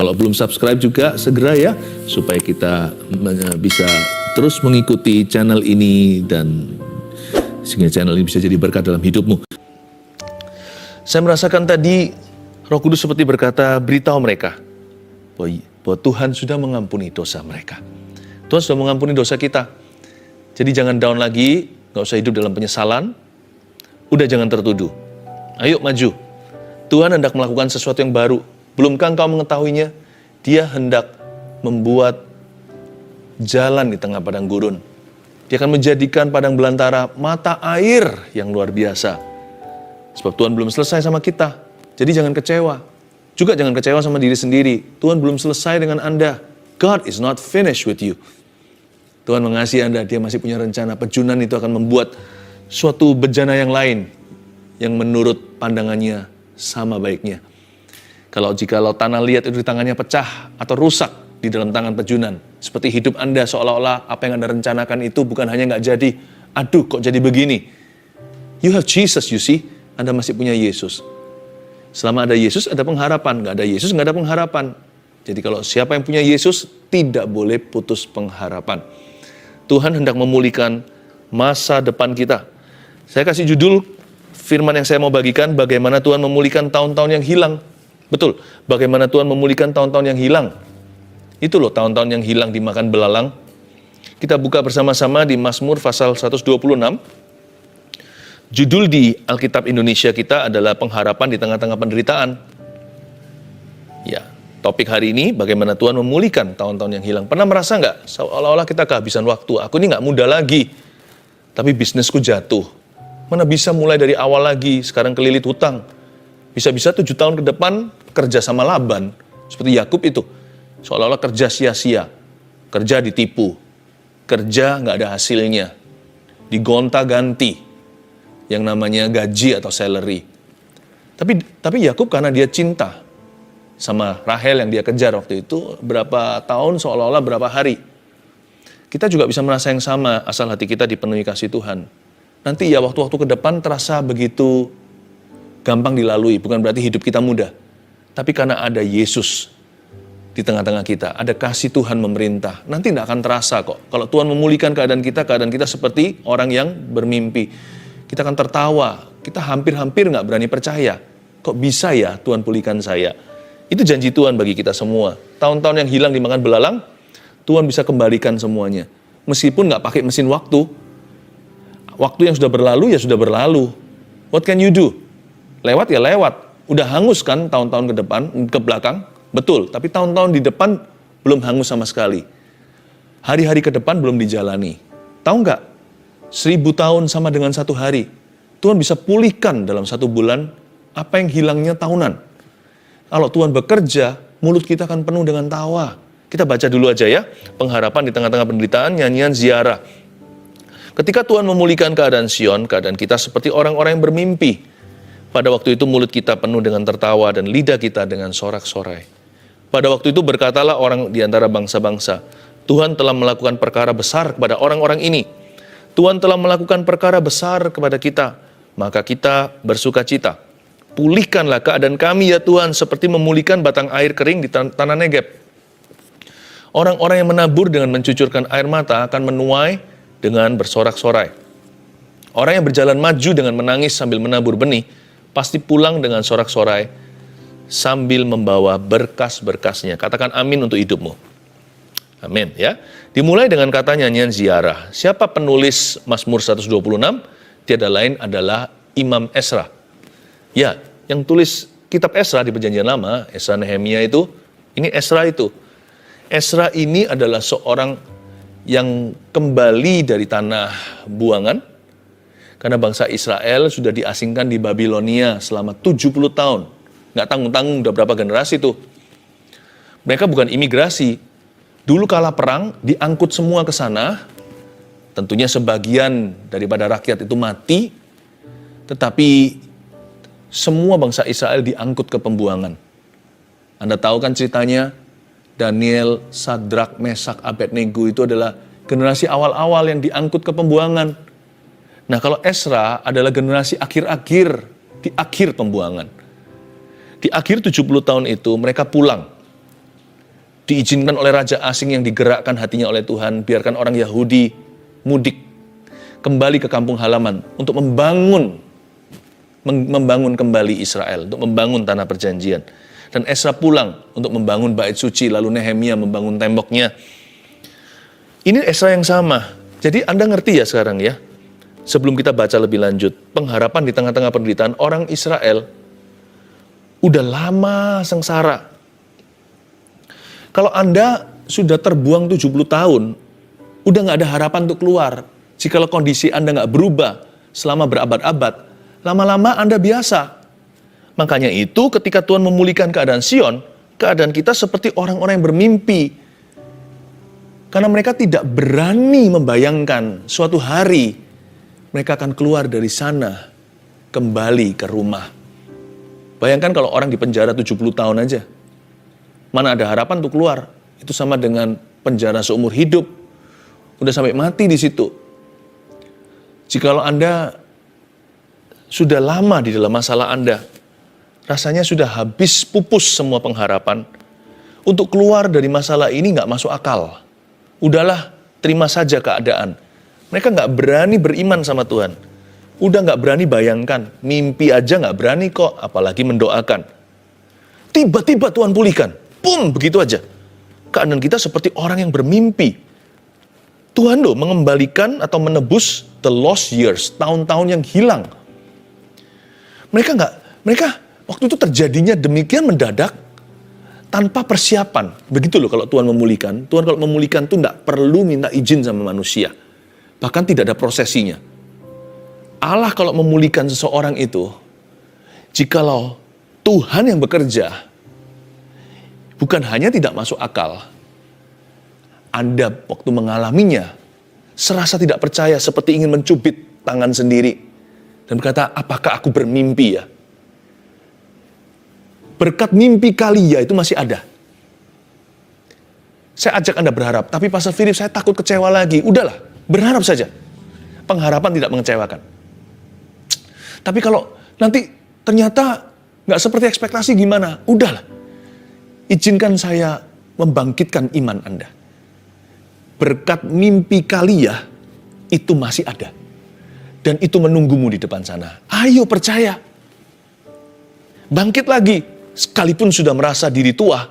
Kalau belum subscribe juga segera ya, supaya kita bisa terus mengikuti channel ini dan sehingga channel ini bisa jadi berkat dalam hidupmu. Saya merasakan tadi Roh Kudus seperti berkata, beritahu mereka bahwa Tuhan sudah mengampuni dosa mereka. Tuhan sudah mengampuni dosa kita. Jadi jangan down lagi, gak usah hidup dalam penyesalan. Udah jangan tertuduh. Ayo maju. Tuhan hendak melakukan sesuatu yang baru. Belumkah engkau mengetahuinya? Dia hendak membuat jalan di tengah padang gurun. Dia akan menjadikan padang belantara mata air yang luar biasa. Sebab Tuhan belum selesai sama kita. Jadi jangan kecewa. Juga jangan kecewa sama diri sendiri. Tuhan belum selesai dengan Anda. God is not finished with you. Tuhan mengasihi Anda. Dia masih punya rencana. Pejunan itu akan membuat suatu bejana yang lain. Yang menurut pandangannya sama baiknya. Jikalau tanah liat itu di tangannya pecah atau rusak di dalam tangan pejunan. Seperti hidup Anda seolah-olah apa yang Anda rencanakan itu bukan hanya nggak jadi. Aduh kok jadi begini. You have Jesus, you see. Anda masih punya Yesus. Selama ada Yesus ada pengharapan. Nggak ada Yesus nggak ada pengharapan. Jadi kalau siapa yang punya Yesus tidak boleh putus pengharapan. Tuhan hendak memulihkan masa depan kita. Saya kasih judul firman yang saya mau bagikan, bagaimana Tuhan memulihkan tahun-tahun yang hilang. Betul, bagaimana Tuhan memulihkan tahun-tahun yang hilang. Itu loh tahun-tahun yang hilang dimakan belalang. Kita buka bersama-sama di Mazmur pasal 126. Judul di Alkitab Indonesia kita adalah pengharapan di tengah-tengah penderitaan. Ya, topik hari ini bagaimana Tuhan memulihkan tahun-tahun yang hilang. Pernah merasa nggak? Seolah-olah kita kehabisan waktu. Aku ini nggak muda lagi, tapi bisnisku jatuh. Mana bisa mulai dari awal lagi, sekarang kelilit hutang. Bisa-bisa 7 tahun ke depan kerja sama Laban. Seperti Yakub itu. Seolah-olah kerja sia-sia. Kerja ditipu. Kerja nggak ada hasilnya. Digonta-ganti. Yang namanya gaji atau salary. Tapi Yakub karena dia cinta sama Rahel yang dia kejar waktu itu, berapa tahun seolah-olah berapa hari. Kita juga bisa merasa yang sama asal hati kita dipenuhi kasih Tuhan. Nanti ya waktu-waktu ke depan terasa begitu gampang dilalui. Bukan berarti hidup kita mudah. Tapi karena ada Yesus di tengah-tengah kita, ada kasih Tuhan memerintah. Nanti tidak akan terasa kok. Kalau Tuhan memulihkan keadaan kita seperti orang yang bermimpi. Kita akan tertawa, kita hampir-hampir nggak berani percaya. Kok bisa ya Tuhan pulihkan saya? Itu janji Tuhan bagi kita semua. Tahun-tahun yang hilang dimakan belalang, Tuhan bisa kembalikan semuanya. Meskipun nggak pakai mesin waktu. Waktu yang sudah berlalu ya sudah berlalu. What can you do? Lewat ya lewat. Udah hangus kan tahun-tahun ke belakang? Betul, tapi tahun-tahun di depan belum hangus sama sekali. Hari-hari ke depan belum dijalani. Tahu nggak? 1000 tahun sama dengan 1 hari. Tuhan bisa pulihkan dalam 1 bulan apa yang hilangnya tahunan. Kalau Tuhan bekerja, mulut kita akan penuh dengan tawa. Kita baca dulu aja ya. Pengharapan di tengah-tengah penderitaan, nyanyian ziarah. Ketika Tuhan memulihkan keadaan Sion, keadaan kita seperti orang-orang yang bermimpi. Pada waktu itu mulut kita penuh dengan tertawa dan lidah kita dengan sorak-sorai. Pada waktu itu berkatalah orang di antara bangsa-bangsa, Tuhan telah melakukan perkara besar kepada orang-orang ini. Tuhan telah melakukan perkara besar kepada kita, maka kita bersuka cita. Pulihkanlah keadaan kami ya Tuhan, seperti memulihkan batang air kering di tanah Negeb. Orang-orang yang menabur dengan mencucurkan air mata akan menuai dengan bersorak-sorai. Orang yang berjalan maju dengan menangis sambil menabur benih, pasti pulang dengan sorak-sorai sambil membawa berkas-berkasnya. Katakan amin untuk hidupmu. Amin ya. Dimulai dengan kata nyanyian ziarah. Siapa penulis Mazmur 126? Tiada lain adalah Imam Esra. Ya, yang tulis kitab Esra di Perjanjian Lama, Esra Nehemia itu, ini Esra itu. Esra ini adalah seorang yang kembali dari tanah buangan. Karena bangsa Israel sudah diasingkan di Babilonia selama 70 tahun. Nggak tanggung-tanggung udah berapa generasi tuh. Mereka bukan imigrasi. Dulu kala perang, diangkut semua ke sana. Tentunya sebagian daripada rakyat itu mati. Tetapi semua bangsa Israel diangkut ke pembuangan. Anda tahu kan ceritanya? Daniel, Sadrak, Mesak, Abednego itu adalah generasi awal-awal yang diangkut ke pembuangan. Nah kalau Esra adalah generasi akhir-akhir, di akhir pembuangan. Di akhir 70 tahun itu mereka pulang. diizinkan oleh raja asing yang digerakkan hatinya oleh Tuhan, biarkan orang Yahudi mudik kembali ke kampung halaman untuk membangun kembali Israel, untuk membangun tanah perjanjian. Dan Esra pulang untuk membangun bait suci, lalu Nehemia membangun temboknya. Ini Esra yang sama. Jadi Anda ngerti ya sekarang ya, sebelum kita baca lebih lanjut, pengharapan di tengah-tengah penderitaan orang Israel udah lama sengsara. Kalau Anda sudah terbuang 70 tahun, udah nggak ada harapan untuk keluar. Jikalau kondisi Anda nggak berubah selama berabad-abad, lama-lama Anda biasa. Makanya itu ketika Tuhan memulihkan keadaan Sion, keadaan kita seperti orang-orang yang bermimpi. Karena mereka tidak berani membayangkan suatu hari mereka akan keluar dari sana, kembali ke rumah. Bayangkan kalau orang di penjara 70 tahun aja. Mana ada harapan untuk keluar? Itu sama dengan penjara seumur hidup. Udah sampai mati di situ. Jikalau Anda sudah lama di dalam masalah Anda, rasanya sudah habis pupus semua pengharapan. Untuk keluar dari masalah ini nggak masuk akal. Udahlah, terima saja keadaan. Mereka nggak berani beriman sama Tuhan. Udah nggak berani bayangkan, mimpi aja nggak berani kok, apalagi mendoakan. Tiba-tiba Tuhan pulihkan, begitu aja. Keadaan kita seperti orang yang bermimpi. Tuhan loh mengembalikan atau menebus the lost years, tahun-tahun yang hilang. Mereka waktu itu terjadinya demikian mendadak, tanpa persiapan. Begitu loh kalau Tuhan memulihkan. Tuhan kalau memulihkan tuh nggak perlu minta izin sama manusia. Bahkan tidak ada prosesinya. Allah kalau memulihkan seseorang itu, jikalau Tuhan yang bekerja, bukan hanya tidak masuk akal, Anda waktu mengalaminya, serasa tidak percaya seperti ingin mencubit tangan sendiri. Dan berkata, apakah aku bermimpi ya? Berkat mimpi kali ya itu masih ada. Saya ajak Anda berharap, tapi Pastor Philip saya takut kecewa lagi. Udahlah, berharap saja. Pengharapan tidak mengecewakan. Tapi kalau nanti ternyata nggak seperti ekspektasi gimana? Udahlah, izinkan saya membangkitkan iman Anda. Berkat mimpi kali ya itu masih ada. Dan itu menunggumu di depan sana. Ayo percaya. Bangkit lagi. Sekalipun sudah merasa diri tua,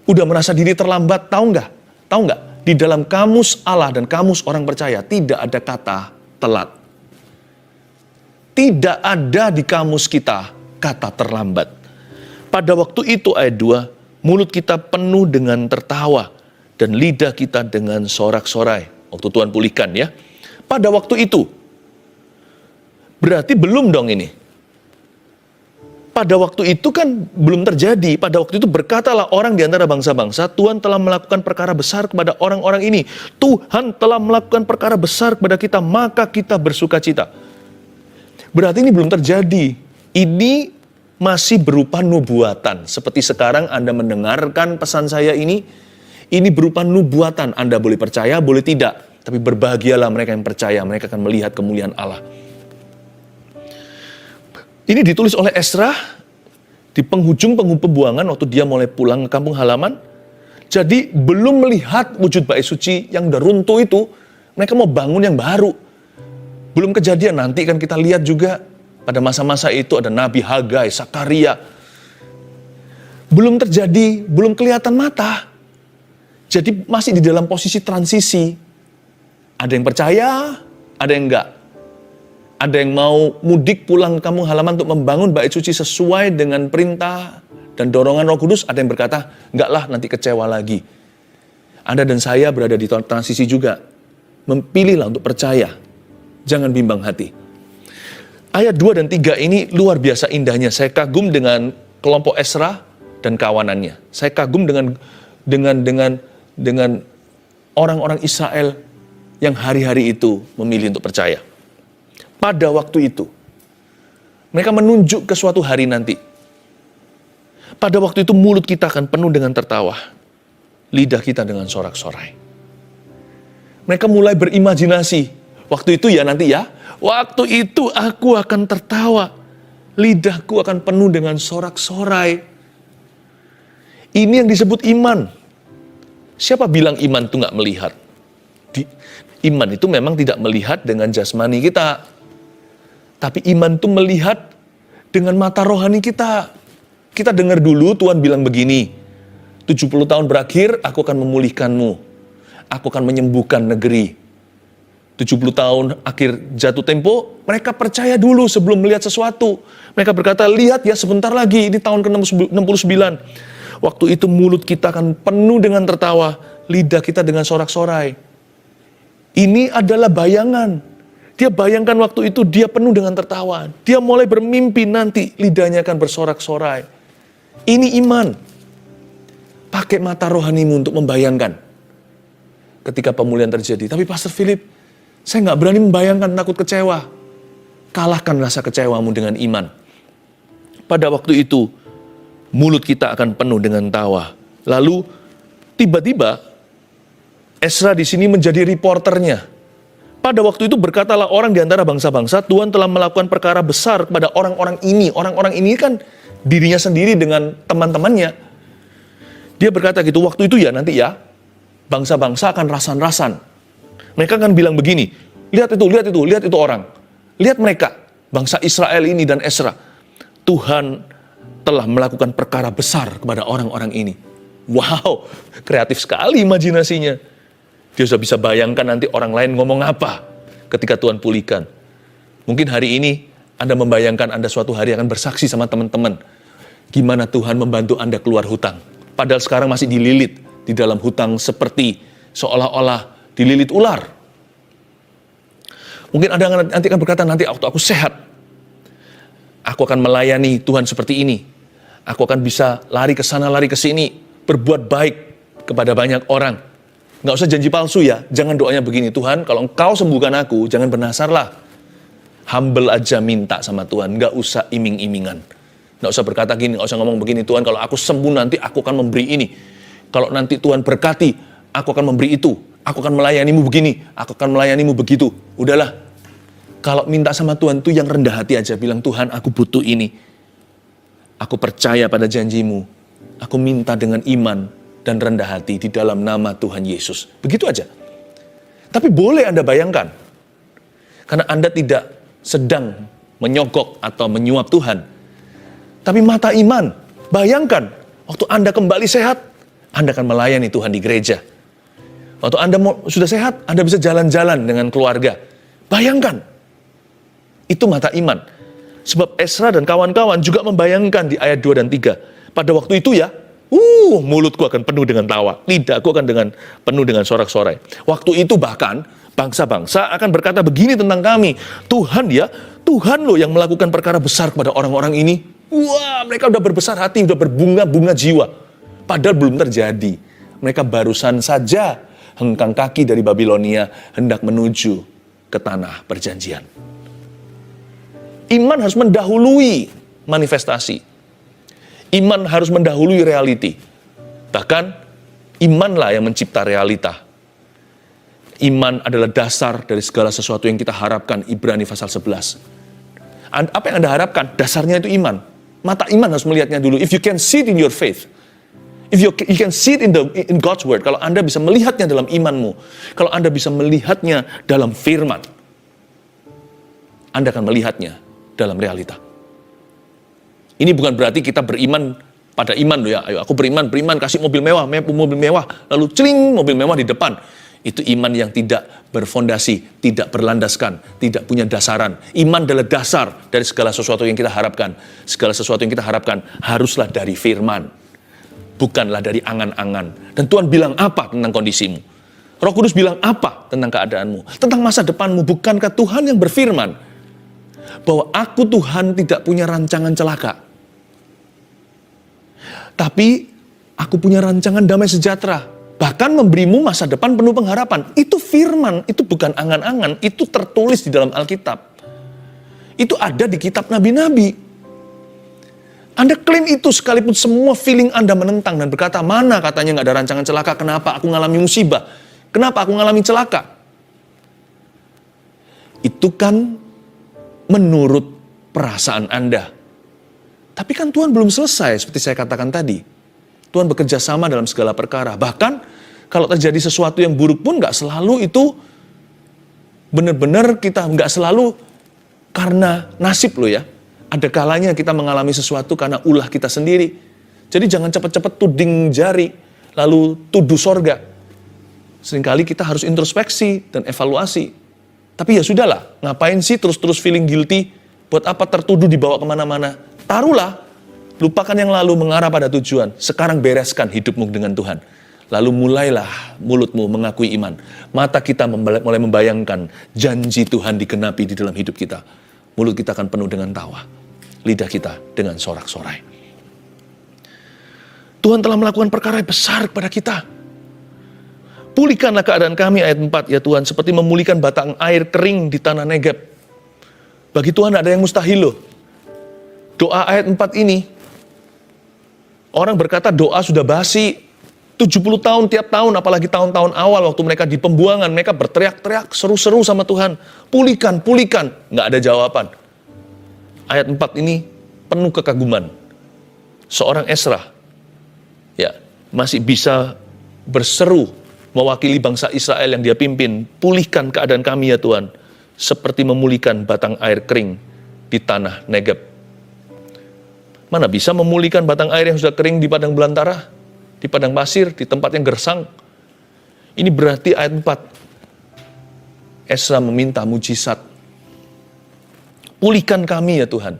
udah merasa diri terlambat, tahu nggak? Di dalam kamus Allah dan kamus orang percaya tidak ada kata telat. Tidak ada di kamus kita kata terlambat. Pada waktu itu ayat 2, mulut kita penuh dengan tertawa dan lidah kita dengan sorak-sorai. Waktu Tuhan pulihkan ya. Pada waktu itu. Berarti belum dong ini. Pada waktu itu kan belum terjadi. Pada waktu itu berkatalah orang di antara bangsa-bangsa, Tuhan telah melakukan perkara besar kepada orang-orang ini. Tuhan telah melakukan perkara besar kepada kita, maka kita bersukacita. Berarti ini belum terjadi. Ini masih berupa nubuatan. Seperti sekarang Anda mendengarkan pesan saya ini berupa nubuatan. Anda boleh percaya, boleh tidak. Tapi berbahagialah mereka yang percaya, mereka akan melihat kemuliaan Allah. Ini ditulis oleh Esra di penghujung pembuangan waktu dia mulai pulang ke kampung halaman. Jadi belum melihat wujud bait suci yang udah runtuh itu, mereka mau bangun yang baru. Belum kejadian, nanti kan kita lihat juga pada masa-masa itu ada Nabi Hagai, Sakaria. Belum terjadi, belum kelihatan mata. Jadi masih di dalam posisi transisi. Ada yang percaya, ada yang enggak. Ada yang mau mudik pulang ke kampung halaman untuk membangun bait suci sesuai dengan perintah dan dorongan Roh Kudus. Ada yang berkata, enggak lah nanti kecewa lagi. Anda dan saya berada di transisi juga. Memilihlah untuk percaya. Jangan bimbang hati. Ayat 2 dan 3 ini luar biasa indahnya. Saya kagum dengan kelompok Esra dan kawanannya. Saya kagum dengan orang-orang Israel yang hari-hari itu memilih untuk percaya. Pada waktu itu, mereka menunjuk ke suatu hari nanti. Pada waktu itu mulut kita akan penuh dengan tertawa. Lidah kita dengan sorak-sorai. Mereka mulai berimajinasi. Waktu itu ya nanti ya. Waktu itu aku akan tertawa. Lidahku akan penuh dengan sorak-sorai. Ini yang disebut iman. Siapa bilang iman itu nggak melihat? Iman itu memang tidak melihat dengan jasmani kita. Tapi iman itu melihat dengan mata rohani kita. Kita dengar dulu Tuhan bilang begini, 70 tahun berakhir, aku akan memulihkanmu. Aku akan menyembuhkan negeri. 70 tahun akhir jatuh tempo, mereka percaya dulu sebelum melihat sesuatu. Mereka berkata, lihat ya sebentar lagi, ini tahun ke-69. Waktu itu mulut kita akan penuh dengan tertawa, lidah kita dengan sorak-sorai. Ini adalah bayangan. Dia bayangkan waktu itu dia penuh dengan tertawa. Dia mulai bermimpi nanti lidahnya akan bersorak-sorai. Ini iman. Pakai mata rohanimu untuk membayangkan ketika pemulihan terjadi. Tapi Pastor Philip, saya nggak berani membayangkan, takut kecewa. Kalahkan rasa kecewamu dengan iman. Pada waktu itu, mulut kita akan penuh dengan tawa. Lalu, tiba-tiba, Esra di sini menjadi reporternya. Pada waktu itu berkatalah orang di antara bangsa-bangsa, Tuhan telah melakukan perkara besar kepada orang-orang ini. Orang-orang ini kan dirinya sendiri dengan teman-temannya. Dia berkata gitu, waktu itu ya nanti ya, bangsa-bangsa akan rasan-rasan. Mereka akan bilang begini, lihat itu orang. Lihat mereka, bangsa Israel ini dan Esra. Tuhan telah melakukan perkara besar kepada orang-orang ini. Wow, kreatif sekali imajinasinya. Dia sudah bisa bayangkan nanti orang lain ngomong apa ketika Tuhan pulihkan. Mungkin hari ini Anda membayangkan Anda suatu hari akan bersaksi sama teman-teman. Gimana Tuhan membantu Anda keluar hutang. Padahal sekarang masih dililit di dalam hutang seperti seolah-olah dililit ular. Mungkin Anda nanti akan berkata, nanti waktu aku sehat, aku akan melayani Tuhan seperti ini. Aku akan bisa lari ke sana, lari ke sini, berbuat baik kepada banyak orang. Nggak usah janji palsu ya, jangan doanya begini, Tuhan kalau Engkau sembuhkan aku, jangan bernasarlah. Humble aja minta sama Tuhan, nggak usah iming-imingan. Nggak usah berkata gini, nggak usah ngomong begini, Tuhan kalau aku sembuh nanti aku akan memberi ini. Kalau nanti Tuhan berkati, aku akan memberi itu. Aku akan melayanimu begini, aku akan melayanimu begitu. Udahlah, kalau minta sama Tuhan tuh yang rendah hati aja, bilang Tuhan aku butuh ini. Aku percaya pada janjimu. Aku minta dengan iman dan rendah hati di dalam nama Tuhan Yesus. Begitu aja. Tapi boleh Anda bayangkan, karena Anda tidak sedang menyogok atau menyuap Tuhan. Tapi mata iman, bayangkan, waktu Anda kembali sehat, Anda akan melayani Tuhan di gereja. Waktu Anda sudah sehat, Anda bisa jalan-jalan dengan keluarga. Bayangkan, itu mata iman. Sebab Esra dan kawan-kawan juga membayangkan di ayat 2 dan 3. Pada waktu itu ya, mulutku akan penuh dengan tawa, lidahku akan penuh dengan sorak-sorai. Waktu itu bahkan, bangsa-bangsa akan berkata begini tentang kami. Tuhan ya, Tuhan loh yang melakukan perkara besar kepada orang-orang ini. Wah, mereka udah berbesar hati, udah berbunga-bunga jiwa. Padahal belum terjadi. Mereka barusan saja hengkang kaki dari Babilonia hendak menuju ke tanah perjanjian. Iman harus mendahului manifestasi. Iman harus mendahului reality. Bahkan imanlah yang mencipta realita. Iman adalah dasar dari segala sesuatu yang kita harapkan. Ibrani pasal 11. Apa yang Anda harapkan? Dasarnya itu iman. Mata iman harus melihatnya dulu. If you can see it in your faith, if you can see it in God's word, kalau Anda bisa melihatnya dalam imanmu, kalau Anda bisa melihatnya dalam firman, Anda akan melihatnya dalam realita. Ini bukan berarti kita beriman pada iman loh ya. Ayo aku beriman, kasih mobil mewah, lalu celing mobil mewah di depan. Itu iman yang tidak berfondasi, tidak berlandaskan, tidak punya dasaran. Iman adalah dasar dari segala sesuatu yang kita harapkan. Segala sesuatu yang kita harapkan haruslah dari firman, bukanlah dari angan-angan. Dan Tuhan bilang apa tentang kondisimu? Roh Kudus bilang apa tentang keadaanmu? Tentang masa depanmu, bukankah Tuhan yang berfirman bahwa aku Tuhan tidak punya rancangan celaka, tapi aku punya rancangan damai sejahtera. Bahkan memberimu masa depan penuh pengharapan. Itu firman, itu bukan angan-angan. Itu tertulis di dalam Alkitab. Itu ada di kitab nabi-nabi. Anda klaim itu sekalipun semua feeling Anda menentang dan berkata, mana katanya gak ada rancangan celaka, kenapa aku ngalami musibah? Kenapa aku ngalami celaka? Itu kan menurut perasaan Anda. Tapi kan Tuhan belum selesai seperti saya katakan tadi. Tuhan bekerja sama dalam segala perkara. Bahkan kalau terjadi sesuatu yang buruk pun gak selalu itu benar-benar kita, gak selalu karena nasib loh ya. Ada kalanya kita mengalami sesuatu karena ulah kita sendiri. Jadi jangan cepat-cepat tuding jari, lalu tuduh sorga. Seringkali kita harus introspeksi dan evaluasi. Tapi ya sudahlah, ngapain sih terus-terus feeling guilty? Buat apa tertuduh dibawa kemana-mana? Taruhlah, lupakan yang lalu, mengarah pada tujuan. Sekarang bereskan hidupmu dengan Tuhan. Lalu mulailah mulutmu mengakui iman. Mata kita mulai membayangkan janji Tuhan digenapi di dalam hidup kita. Mulut kita akan penuh dengan tawa. Lidah kita dengan sorak-sorai. Tuhan telah melakukan perkara yang besar kepada kita. Pulihkanlah keadaan kami, ayat 4, ya Tuhan, seperti memulihkan batang air kering di tanah Negeb. Bagi Tuhan ada yang mustahil loh. Doa ayat 4 ini, orang berkata doa sudah basi. 70 tahun tiap tahun, apalagi tahun-tahun awal waktu mereka di pembuangan, mereka berteriak-teriak, seru-seru sama Tuhan. Pulihkan, pulihkan. Nggak ada jawaban. Ayat 4 ini penuh kekaguman. Seorang Ezra, ya, masih bisa berseru mewakili bangsa Israel yang dia pimpin. Pulihkan keadaan kami ya Tuhan, seperti memulihkan batang air kering di tanah Negeb. Mana bisa memulihkan batang air yang sudah kering di padang belantara, di padang pasir, di tempat yang gersang. Ini berarti ayat 4, Ezra meminta mujizat. Pulihkan kami ya Tuhan.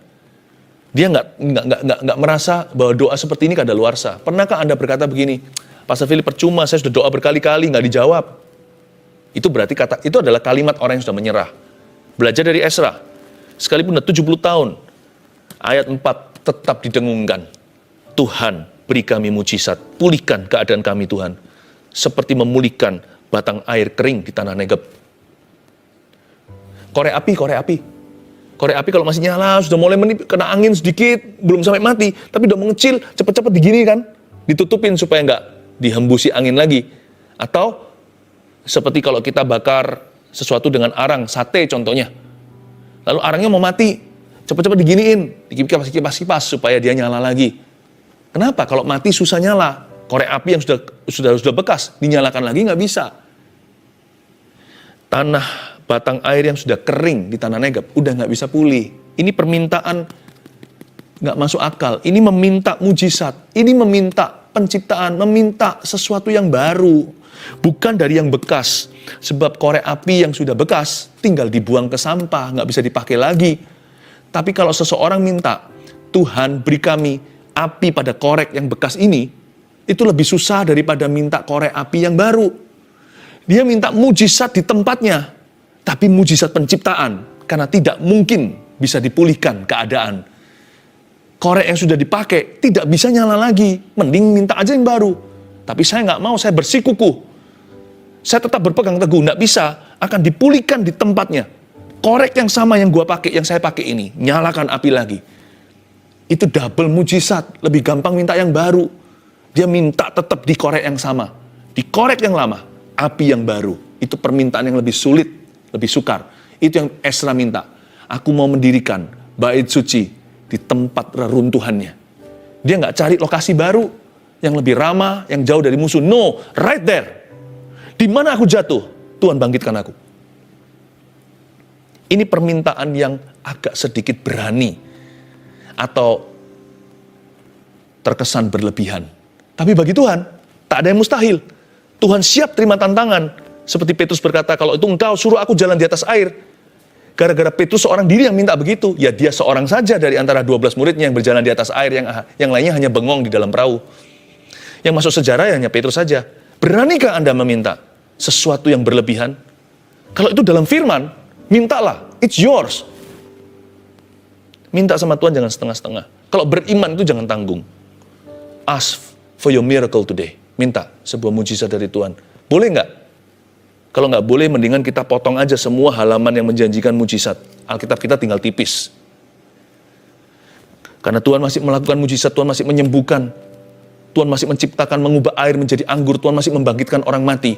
Dia nggak merasa bahwa doa seperti ini kadaluarsa. Pernahkah Anda berkata begini, Pastor Philip, percuma, saya sudah doa berkali-kali, nggak dijawab. Itu berarti itu adalah kalimat orang yang sudah menyerah. Belajar dari Ezra. Sekalipun sudah 70 tahun, ayat 4 tetap didengungkan. Tuhan, beri kami mujizat, pulihkan keadaan kami Tuhan. Seperti memulihkan batang air kering di tanah Negeb. Korek api. Korek api kalau masih nyala, sudah mulai kena angin sedikit, belum sampai mati, tapi udah mengecil, cepat-cepat digini kan, ditutupin supaya nggak dihembusi angin lagi. Atau seperti kalau kita bakar sesuatu dengan arang, sate contohnya. Lalu arangnya mau mati, cepat-cepat diginiin, dikipas-kipas supaya dia nyala lagi. Kenapa? Kalau mati susah nyala. Korek api yang sudah bekas, dinyalakan lagi nggak bisa. Tanah batang air yang sudah kering di tanah Negeb udah nggak bisa pulih. Ini permintaan nggak masuk akal. Ini meminta mujizat. Ini meminta penciptaan, meminta sesuatu yang baru, bukan dari yang bekas. Sebab korek api yang sudah bekas tinggal dibuang ke sampah, nggak bisa dipakai lagi. Tapi kalau seseorang minta, Tuhan beri kami api pada korek yang bekas ini, itu lebih susah daripada minta korek api yang baru. Dia minta mujizat di tempatnya, tapi mujizat penciptaan, karena tidak mungkin bisa dipulihkan keadaan. Korek yang sudah dipakai tidak bisa nyala lagi, mending minta aja yang baru. Tapi saya nggak mau, saya bersikukuh. Saya tetap berpegang teguh, nggak bisa, akan dipulihkan di tempatnya. Korek yang sama yang saya pakai ini, nyalakan api lagi. Itu double mujizat, lebih gampang minta yang baru. Dia minta tetap di korek yang sama. Di korek yang lama, api yang baru. Itu permintaan yang lebih sulit, lebih sukar. Itu yang Ezra minta. Aku mau mendirikan bait suci di tempat reruntuhannya. Dia nggak cari lokasi baru, yang lebih ramah, yang jauh dari musuh. No, right there. Di mana aku jatuh, Tuhan bangkitkan aku. Ini permintaan yang agak sedikit berani, atau terkesan berlebihan. Tapi bagi Tuhan, tak ada yang mustahil. Tuhan siap terima tantangan. Seperti Petrus berkata, kalau itu engkau suruh aku jalan di atas air. Gara-gara Petrus seorang diri yang minta begitu, ya dia seorang saja dari antara 12 muridnya yang berjalan di atas air, yang lainnya hanya bengong di dalam perahu. Yang masuk sejarah hanya Petrus saja. Beranikah Anda meminta sesuatu yang berlebihan? Kalau itu dalam firman, mintalah, it's yours. Minta sama Tuhan jangan setengah-setengah. Kalau beriman itu jangan tanggung. Ask for your miracle today. Minta sebuah mujizat dari Tuhan. Boleh nggak? Kalau nggak boleh, mendingan kita potong aja semua halaman yang menjanjikan mujizat. Alkitab kita tinggal tipis. Karena Tuhan masih melakukan mujizat, Tuhan masih menyembuhkan. Tuhan masih menciptakan, mengubah air menjadi anggur. Tuhan masih membangkitkan orang mati.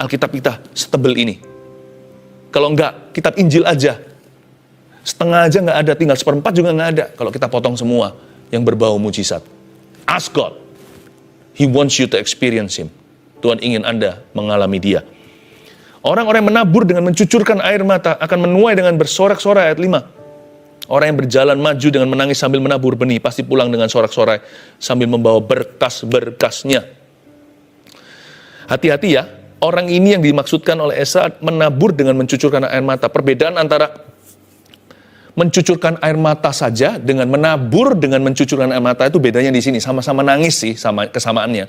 Alkitab kita setebel ini. Kalau nggak, kitab Injil aja. Setengah aja nggak ada, tinggal 1/4 juga nggak ada. Kalau kita potong semua yang berbau mujizat. Ask God. He wants you to experience Him. Tuhan ingin Anda mengalami Dia. Orang-orang yang menabur dengan mencucurkan air mata akan menuai dengan bersorak-sorai, ayat 5. Orang yang berjalan maju dengan menangis sambil menabur benih pasti pulang dengan sorak-sorai sambil membawa berkas-berkasnya. Hati-hati ya, orang ini yang dimaksudkan oleh Esra menabur dengan mencucurkan air mata. Perbedaan antara mencucurkan air mata saja dengan menabur dengan mencucurkan air mata itu bedanya di sini. Sama-sama nangis sih, sama kesamaannya.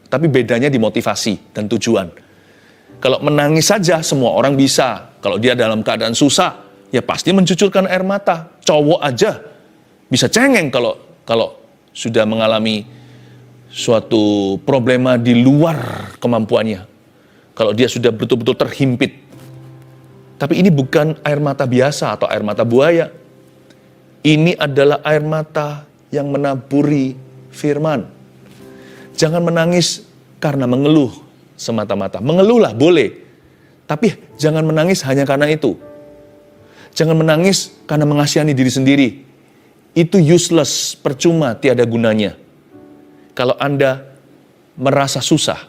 Tapi bedanya di motivasi dan tujuan. Kalau menangis saja semua orang bisa. Kalau dia dalam keadaan susah, ya pasti mencucurkan air mata. Cowok aja bisa cengeng kalau sudah mengalami suatu problema di luar kemampuannya. Kalau dia sudah betul-betul terhimpit. Tapi ini bukan air mata biasa atau air mata buaya. Ini adalah air mata yang menaburi firman. Jangan menangis karena mengeluh semata-mata. Mengeluhlah boleh. Tapi jangan menangis hanya karena itu. Jangan menangis karena mengasihani diri sendiri. Itu useless, percuma, tiada gunanya. Kalau Anda merasa susah,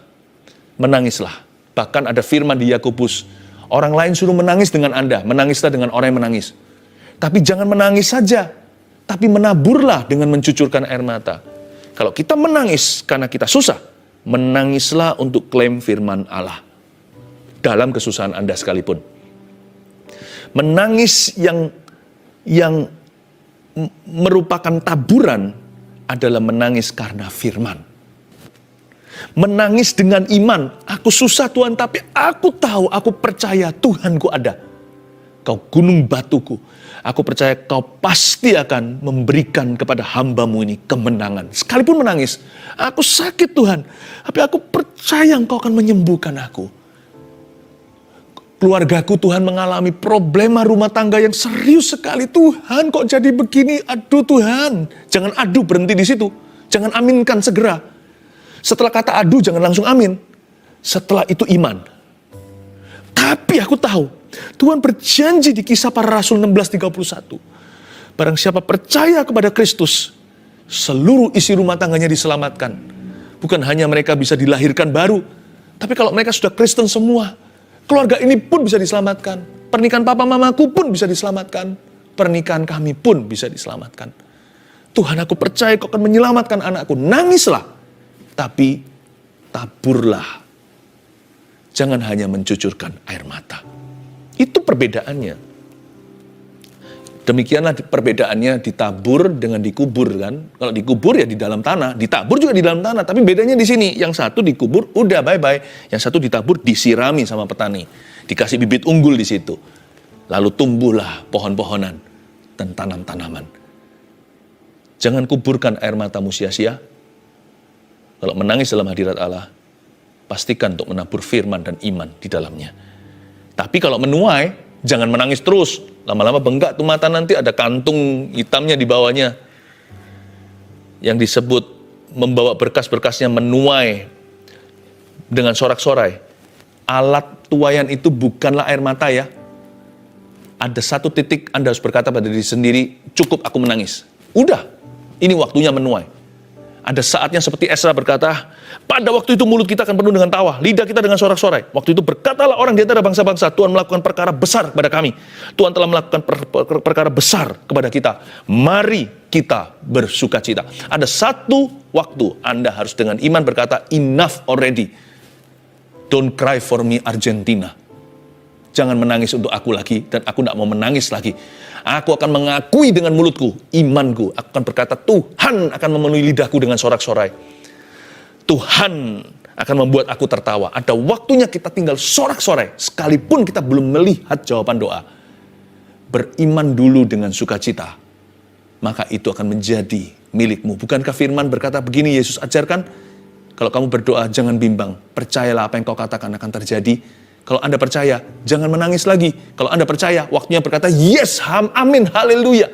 menangislah. Bahkan ada firman di Yakobus, orang lain suruh menangis dengan Anda, menangislah dengan orang yang menangis. Tapi jangan menangis saja, tapi menaburlah dengan mencucurkan air mata. Kalau kita menangis karena kita susah, menangislah untuk klaim firman Allah. Dalam kesusahan Anda sekalipun. Menangis yang merupakan taburan adalah menangis karena firman. Menangis dengan iman. Aku susah Tuhan, tapi aku tahu, aku percaya Tuhanku ada. Kau gunung batuku. Aku percaya kau pasti akan memberikan kepada hambamu ini kemenangan. Sekalipun menangis. Aku sakit Tuhan, tapi aku percaya engkau akan menyembuhkan aku. Keluargaku Tuhan mengalami problema rumah tangga yang serius sekali. Tuhan kok jadi begini? Aduh Tuhan. Jangan aduh berhenti di situ. Jangan aminkan segera. Setelah kata aduh jangan langsung amin. Setelah itu iman. Tapi aku tahu Tuhan berjanji di Kisah Para Rasul 16:31. Barang siapa percaya kepada Kristus, seluruh isi rumah tangganya diselamatkan. Bukan hanya mereka bisa dilahirkan baru, tapi kalau mereka sudah Kristen semua, keluarga ini pun bisa diselamatkan. Pernikahan papa mamaku pun bisa diselamatkan. Pernikahan kami pun bisa diselamatkan. Tuhan, aku percaya kau akan menyelamatkan anakku. Nangislah. Tapi taburlah. Jangan hanya mencucurkan air mata. Itu perbedaannya. Demikianlah perbedaannya ditabur dengan dikubur kan. Kalau dikubur ya di dalam tanah. Ditabur juga di dalam tanah. Tapi bedanya di sini. Yang satu dikubur, udah bye-bye. Yang satu ditabur, disirami sama petani. Dikasih bibit unggul di situ. Lalu tumbuhlah pohon-pohonan dan tanam-tanaman. Jangan kuburkan air matamu sia-sia. Kalau menangis dalam hadirat Allah, pastikan untuk menabur firman dan iman di dalamnya. Tapi kalau menuai, jangan menangis terus. Lama-lama bengkak tuh mata, nanti ada kantung hitamnya di bawahnya. Yang disebut membawa berkas-berkasnya menuai dengan sorak-sorai. Alat tuaian itu bukanlah air mata ya. Ada satu titik Anda harus berkata pada diri sendiri, cukup aku menangis. Udah, ini waktunya menuai. Ada saatnya seperti Esra berkata, pada waktu itu mulut kita akan penuh dengan tawa, lidah kita dengan sorak-sorai. Waktu itu berkatalah orang di antara bangsa-bangsa, Tuhan melakukan perkara besar kepada kami. Tuhan telah melakukan perkara besar kepada kita. Mari kita bersukacita. Ada satu waktu Anda harus dengan iman berkata, enough already. Don't cry for me Argentina. Jangan menangis untuk aku lagi, dan aku tidak mau menangis lagi. Aku akan mengakui dengan mulutku, imanku. Aku akan berkata, Tuhan akan memenuhi lidahku dengan sorak-sorai. Tuhan akan membuat aku tertawa. Ada waktunya kita tinggal sorak-sorai, sekalipun kita belum melihat jawaban doa. Beriman dulu dengan sukacita, maka itu akan menjadi milikmu. Bukankah firman berkata begini, Yesus ajarkan, kalau kamu berdoa jangan bimbang, percayalah apa yang kau katakan akan terjadi. Kalau Anda percaya, jangan menangis lagi. Kalau Anda percaya, waktunya berkata, yes, amin, haleluya.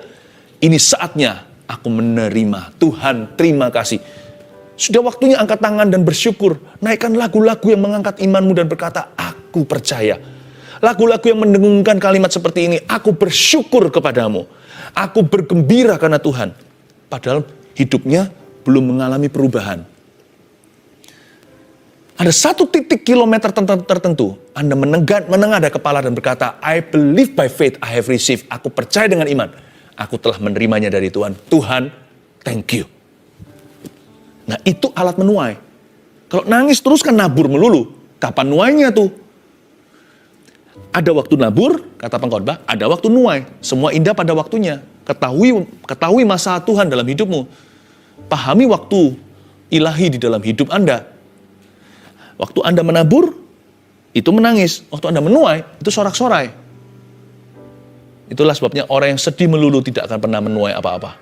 Ini saatnya aku menerima. Tuhan, terima kasih. Sudah waktunya angkat tangan dan bersyukur. Naikkan lagu-lagu yang mengangkat imanmu dan berkata, aku percaya. Lagu-lagu yang mendengungkan kalimat seperti ini, aku bersyukur kepadamu. Aku bergembira karena Tuhan. Padahal hidupnya belum mengalami perubahan. Ada satu titik kilometer tertentu, Anda menengadah kepala dan berkata, I believe by faith I have received. Aku percaya dengan iman. Aku telah menerimanya dari Tuhan. Tuhan, thank you. Nah, itu alat menuai. Kalau nangis terus kan nabur melulu. Kapan nuainya tuh? Ada waktu nabur, kata pengkhotbah, ada waktu nuai. Semua indah pada waktunya. Ketahui masa Tuhan dalam hidupmu. Pahami waktu ilahi di dalam hidup Anda. Waktu Anda menabur, itu menangis. Waktu Anda menuai, itu sorak-sorai. Itulah sebabnya orang yang sedih melulu tidak akan pernah menuai apa-apa.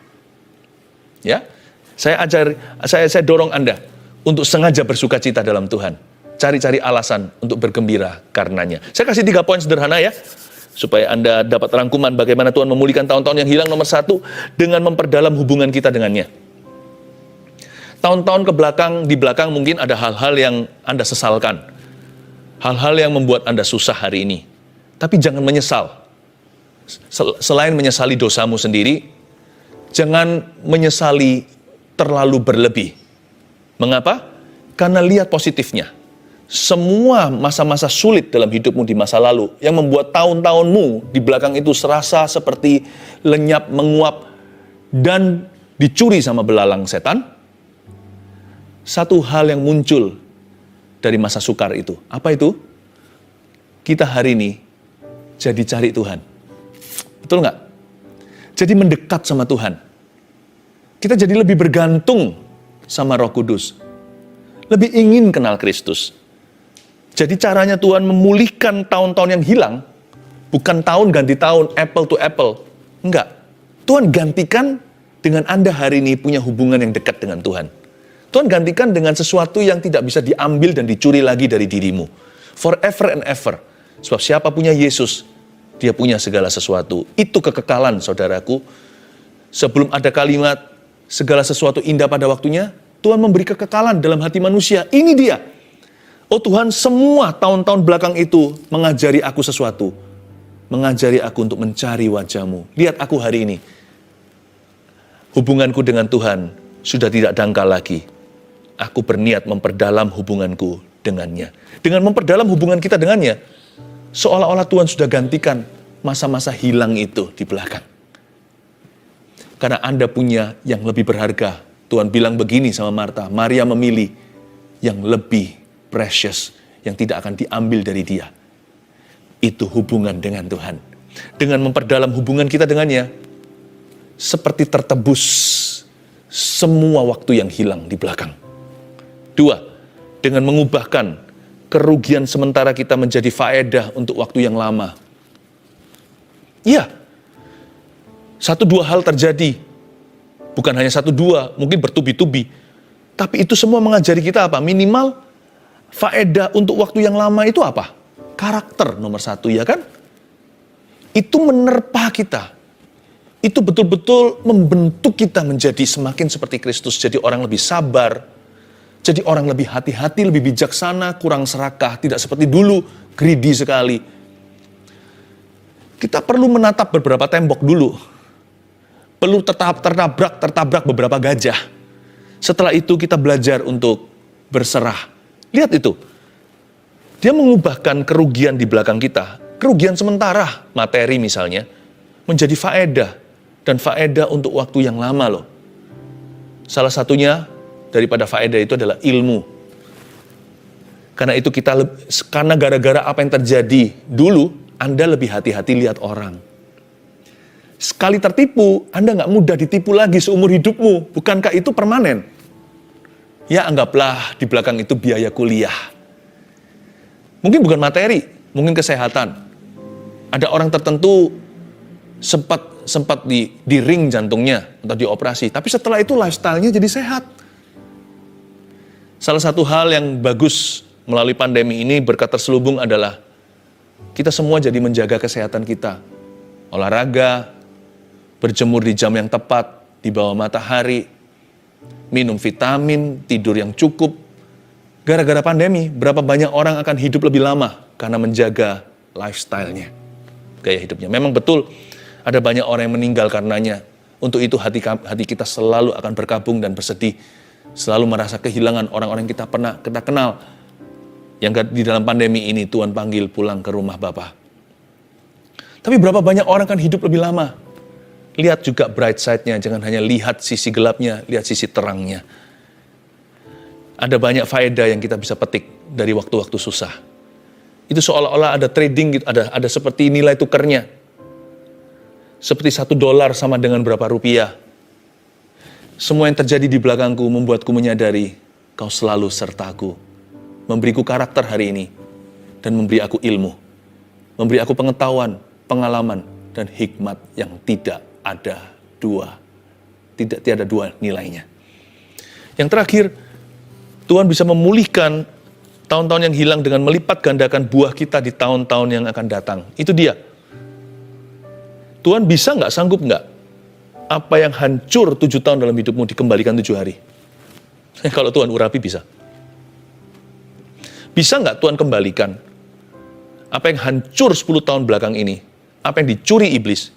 Ya, saya dorong Anda untuk sengaja bersuka cita dalam Tuhan. Cari-cari alasan untuk bergembira karenanya. Saya kasih 3 poin sederhana ya, supaya Anda dapat rangkuman bagaimana Tuhan memulihkan tahun-tahun yang hilang. Nomor 1, dengan memperdalam hubungan kita dengannya. Tahun-tahun di belakang mungkin ada hal-hal yang Anda sesalkan. Hal-hal yang membuat Anda susah hari ini. Tapi jangan menyesal. Selain menyesali dosamu sendiri, jangan menyesali terlalu berlebih. Mengapa? Karena lihat positifnya. Semua masa-masa sulit dalam hidupmu di masa lalu, yang membuat tahun-tahunmu di belakang itu serasa seperti lenyap, menguap, dan dicuri sama belalang setan. Satu hal yang muncul dari masa sukar itu. Apa itu? Kita hari ini jadi cari Tuhan. Betul nggak? Jadi mendekat sama Tuhan. Kita jadi lebih bergantung sama Roh Kudus. Lebih ingin kenal Kristus. Jadi caranya Tuhan memulihkan tahun-tahun yang hilang, bukan tahun ganti tahun, apple to apple. Enggak. Tuhan gantikan dengan Anda hari ini punya hubungan yang dekat dengan Tuhan. Tuhan gantikan dengan sesuatu yang tidak bisa diambil dan dicuri lagi dari dirimu. Forever and ever. Sebab siapa punya Yesus, dia punya segala sesuatu. Itu kekekalan, saudaraku. Sebelum ada kalimat, segala sesuatu indah pada waktunya, Tuhan memberi kekekalan dalam hati manusia. Ini dia. Oh Tuhan, semua tahun-tahun belakang itu mengajari aku sesuatu. Mengajari aku untuk mencari wajah-Mu. Lihat aku hari ini. Hubunganku dengan Tuhan sudah tidak dangkal lagi. Aku berniat memperdalam hubunganku dengannya. Dengan memperdalam hubungan kita dengannya, seolah-olah Tuhan sudah gantikan masa-masa hilang itu di belakang. Karena Anda punya yang lebih berharga. Tuhan bilang begini sama Marta, Maria memilih yang lebih precious, yang tidak akan diambil dari dia. Itu hubungan dengan Tuhan. Dengan memperdalam hubungan kita dengannya, seperti tertebus semua waktu yang hilang di belakang. 2, dengan mengubahkan kerugian sementara kita menjadi faedah untuk waktu yang lama. Iya, 1-2 hal terjadi. Bukan hanya 1-2, mungkin bertubi-tubi. Tapi itu semua mengajari kita apa? Minimal faedah untuk waktu yang lama itu apa? Karakter nomor 1, ya kan? Itu menerpa kita. Itu betul-betul membentuk kita menjadi semakin seperti Kristus. Jadi orang lebih sabar. Jadi orang lebih hati-hati, lebih bijaksana, kurang serakah. Tidak seperti dulu, greedy sekali. Kita perlu menatap beberapa tembok dulu. Perlu tertabrak beberapa gajah. Setelah itu kita belajar untuk berserah. Lihat itu. Dia mengubahkan kerugian di belakang kita. Kerugian sementara, materi misalnya, menjadi faedah. Dan faedah untuk waktu yang lama loh. Salah satunya daripada faedah itu adalah ilmu. Karena itu karena gara-gara apa yang terjadi dulu, Anda lebih hati-hati lihat orang. Sekali tertipu, Anda nggak mudah ditipu lagi seumur hidupmu. Bukankah itu permanen? Ya anggaplah di belakang itu biaya kuliah. Mungkin bukan materi, mungkin kesehatan. Ada orang tertentu sempat di ring jantungnya atau dioperasi. Tapi setelah itu lifestyle-nya jadi sehat. Salah satu hal yang bagus melalui pandemi ini berkat terselubung adalah kita semua jadi menjaga kesehatan kita. Olahraga, berjemur di jam yang tepat, di bawah matahari, minum vitamin, tidur yang cukup. Gara-gara pandemi, berapa banyak orang akan hidup lebih lama karena menjaga lifestyle-nya, gaya hidupnya. Memang betul ada banyak orang yang meninggal karenanya. Untuk itu hati kita selalu akan berkabung dan bersedih. Selalu merasa kehilangan orang-orang yang kita kenal. yang di dalam pandemi ini Tuhan panggil pulang ke rumah Bapa. Tapi berapa banyak orang kan hidup lebih lama. Lihat juga bright side-nya, jangan hanya lihat sisi gelapnya, lihat sisi terangnya. Ada banyak faedah yang kita bisa petik dari waktu-waktu susah. Itu seolah-olah ada trading gitu, ada seperti nilai tukarnya. Seperti $1 sama dengan berapa rupiah. Semua yang terjadi di belakangku membuatku menyadari, Kau selalu sertaku. Memberiku karakter hari ini, dan memberi aku ilmu. Memberi aku pengetahuan, pengalaman, dan hikmat yang tidak ada dua. Tiada dua nilainya. Yang terakhir, Tuhan bisa memulihkan tahun-tahun yang hilang dengan melipat gandakan buah kita di tahun-tahun yang akan datang. Itu dia. Tuhan bisa nggak, sanggup nggak? Apa yang hancur 7 tahun dalam hidupmu dikembalikan 7 hari? Kalau Tuhan urapi bisa. Bisa nggak Tuhan kembalikan apa yang hancur 10 tahun belakang ini? Apa yang dicuri iblis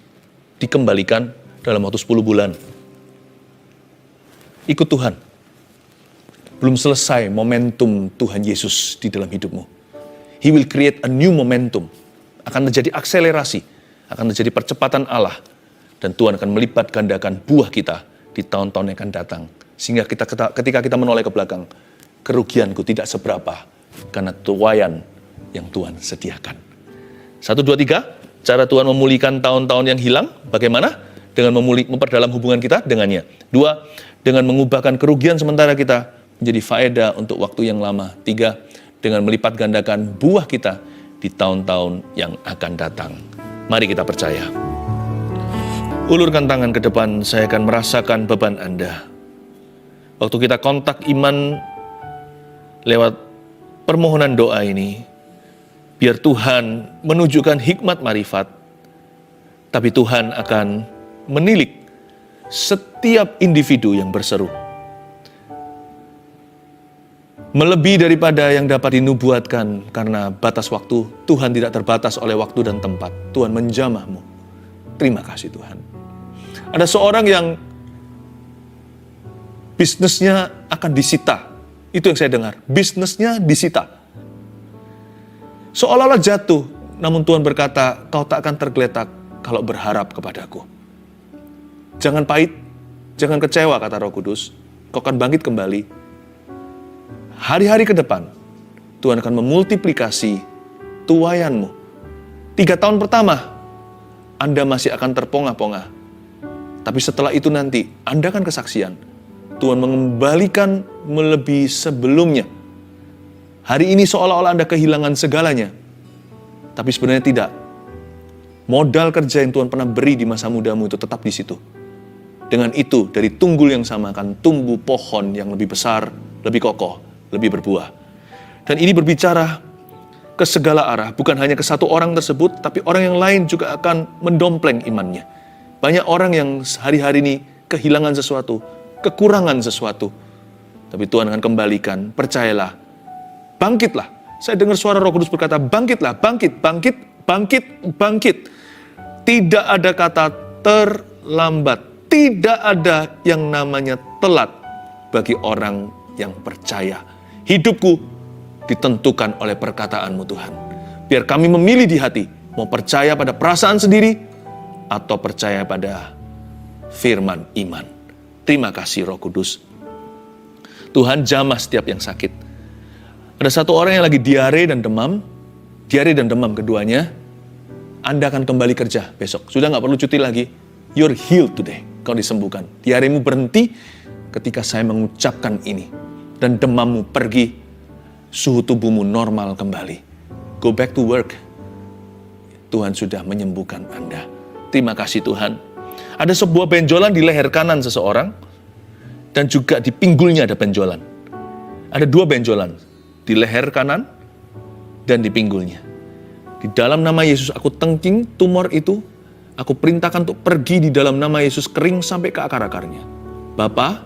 dikembalikan dalam waktu 10 bulan? Ikut Tuhan. Belum selesai momentum Tuhan Yesus di dalam hidupmu. He will create a new momentum. Akan terjadi akselerasi, akan terjadi percepatan Allah. Dan Tuhan akan melipat gandakan buah kita di tahun-tahun yang akan datang. Sehingga ketika kita menoleh ke belakang, kerugianku tidak seberapa karena tuaian yang Tuhan sediakan. 1, 2, 3, cara Tuhan memulihkan tahun-tahun yang hilang, bagaimana? Dengan memperdalam hubungan kita dengannya. 2, dengan mengubahkan kerugian sementara kita menjadi faedah untuk waktu yang lama. 3, dengan melipat gandakan buah kita di tahun-tahun yang akan datang. Mari kita percaya. Ulurkan tangan ke depan, saya akan merasakan beban Anda. Waktu kita kontak iman lewat permohonan doa ini, biar Tuhan menunjukkan hikmat marifat, tapi Tuhan akan menilik setiap individu yang berseru. Melebihi daripada yang dapat dinubuatkan, karena batas waktu, Tuhan tidak terbatas oleh waktu dan tempat. Tuhan menjamahmu. Terima kasih Tuhan. Ada seorang yang bisnisnya akan disita. Itu yang saya dengar. Bisnisnya disita. Seolah-olah jatuh, namun Tuhan berkata, kau tak akan tergeletak kalau berharap kepadaku. Jangan pahit, jangan kecewa, kata Roh Kudus. Kau akan bangkit kembali. Hari-hari ke depan, Tuhan akan memultiplikasi tuaianmu. 3 tahun pertama, Anda masih akan terpongah-pongah. Tapi setelah itu nanti, Anda akan kesaksian. Tuhan mengembalikan melebihi sebelumnya. Hari ini seolah-olah Anda kehilangan segalanya. Tapi sebenarnya tidak. Modal kerja yang Tuhan pernah beri di masa mudamu itu tetap di situ. Dengan itu, dari tunggul yang sama akan tumbuh pohon yang lebih besar, lebih kokoh, lebih berbuah. Dan ini berbicara ke segala arah, bukan hanya ke satu orang tersebut, tapi orang yang lain juga akan mendompleng imannya. Banyak orang yang hari-hari ini kehilangan sesuatu, kekurangan sesuatu. Tapi Tuhan akan kembalikan, percayalah. Bangkitlah. Saya dengar suara Roh Kudus berkata, bangkitlah, bangkit, bangkit, bangkit, bangkit. Tidak ada kata terlambat. Tidak ada yang namanya telat bagi orang yang percaya. Hidupku ditentukan oleh perkataanmu Tuhan. Biar kami memilih di hati, mau percaya pada perasaan sendiri, atau percaya pada firman iman. Terima kasih Roh Kudus. Tuhan jamah setiap yang sakit. Ada satu orang yang lagi diare dan demam keduanya, Anda akan kembali kerja besok. Sudah nggak perlu cuti lagi. You're healed today. Kau disembuhkan. Diaremu berhenti ketika saya mengucapkan ini. Dan demammu pergi, suhu tubuhmu normal kembali. Go back to work. Tuhan sudah menyembuhkan Anda. Terima kasih Tuhan. Ada sebuah benjolan di leher kanan seseorang, dan juga di pinggulnya ada benjolan. Ada 2 benjolan, di leher kanan dan di pinggulnya. Di dalam nama Yesus aku tengking tumor itu, aku perintahkan untuk pergi di dalam nama Yesus, kering sampai ke akar-akarnya. Bapa,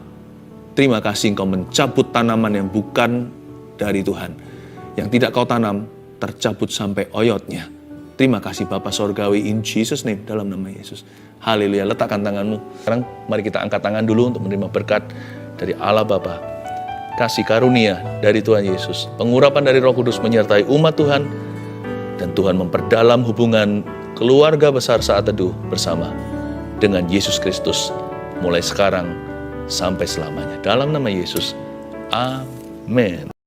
terima kasih Engkau mencabut tanaman yang bukan dari Tuhan. Yang tidak kau tanam, tercabut sampai oyotnya. Terima kasih Bapa Sorgawi, in Jesus name, dalam nama Yesus. Haleluya, letakkan tanganmu. Sekarang mari kita angkat tangan dulu untuk menerima berkat dari Allah Bapa, kasih karunia dari Tuhan Yesus, pengurapan dari Roh Kudus menyertai umat Tuhan, dan Tuhan memperdalam hubungan keluarga besar Saat Teduh bersama dengan Yesus Kristus, mulai sekarang sampai selamanya. Dalam nama Yesus, amin.